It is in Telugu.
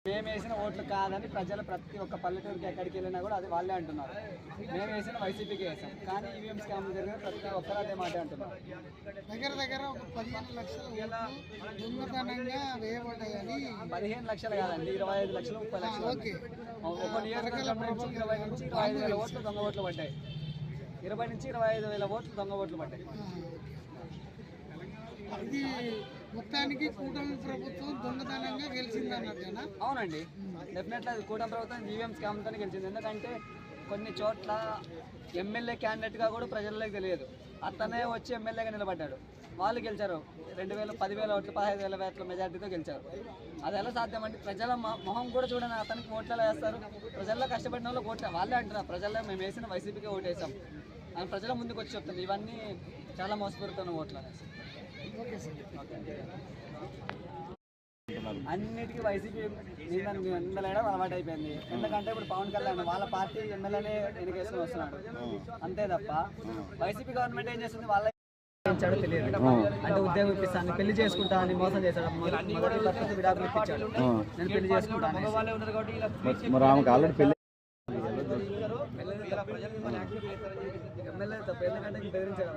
మేము వేసిన ఓట్లు కాదని ప్రజలు ప్రతి ఒక్క పల్లెటూరుకి ఎక్కడికి వెళ్ళినా కూడా అది వాళ్ళే అంటున్నారు. మేము వేసిన వైసీపీకి వేసాం, కానీ ఈవీఎం స్కామ్ జరిగిన ప్రతి ఒక్కరు అదే మాట అంటున్నారు. దగ్గర ఒక 15 లక్షలు దొంగతనంగా వేయబడ్డాయని. 15 లక్షలు కాదండి, 25 లక్షలు 30 లక్షలు. ఒక నియోజకవర్గం నుంచి 20 నుంచి 25 వేల ఓట్లు దొంగ ఓట్లు పడ్డాయి. 20 నుంచి 25 వేల ఓట్లు దొంగ ఓట్లు పడ్డాయి. ఇది మొత్తానికి కూటమి ప్రభుత్వం దొంగతనంగా గెలిచిందన్నట్టేనా? అవునండి, డెఫినెట్లీ అది కూటమి ప్రభుత్వం ఈవీఎం స్కామ్తో గెలిచింది. ఎందుకంటే కొన్ని చోట్ల ఎమ్మెల్యే క్యాండిడేట్గా కూడా ప్రజల్లోకి తెలియదు, అతనే వచ్చి ఎమ్మెల్యేగా నిలబడ్డాడు, వాళ్ళు గెలిచారు. 2000, 10,000 ఓట్లు, 15,000 ఓట్ల మెజార్టీతో గెలిచారు. అది ఎలా సాధ్యం అంటే ప్రజల మొహం కూడా చూడని అతనికి ఓట్లలో వేస్తారు. ప్రజల్లో కష్టపడిన వాళ్ళు ఓట్ల వాళ్ళే అంటున్నారు, ప్రజల్లో మేము వేసిన వైసీపీకి ఓటు వేసాం అని ప్రజల ముందుకు వచ్చి చెప్తుంది. ఇవన్నీ చాలా మోసపూరితమైన ఓట్లు అనేసి. అన్నిటికీ వైసీపీ నిందలేయడం అలవాటు అయిపోయింది. ఎందుకంటే ఇప్పుడు పవన్ కళ్యాణ్ వాళ్ళ పార్టీ ఎమ్మెల్యేనే ఎన్నికేసుకుని వస్తున్నాడు, అంతే తప్ప వైసీపీ గవర్నమెంట్ ఏం చేస్తుంది వాళ్ళ తెలియదు. అంటే ఉద్యోగం ఇప్పిస్తాను, పెళ్లి చేసుకుంటా అని మోసం చేశాడు. మొదటి భర్తకు విడాకులు ఇప్పించాడు, నేను పెళ్లి చేసుకుంటాను. ఎమ్మెల్యే తప్ప, ఎందుకంటే బెదిరించడం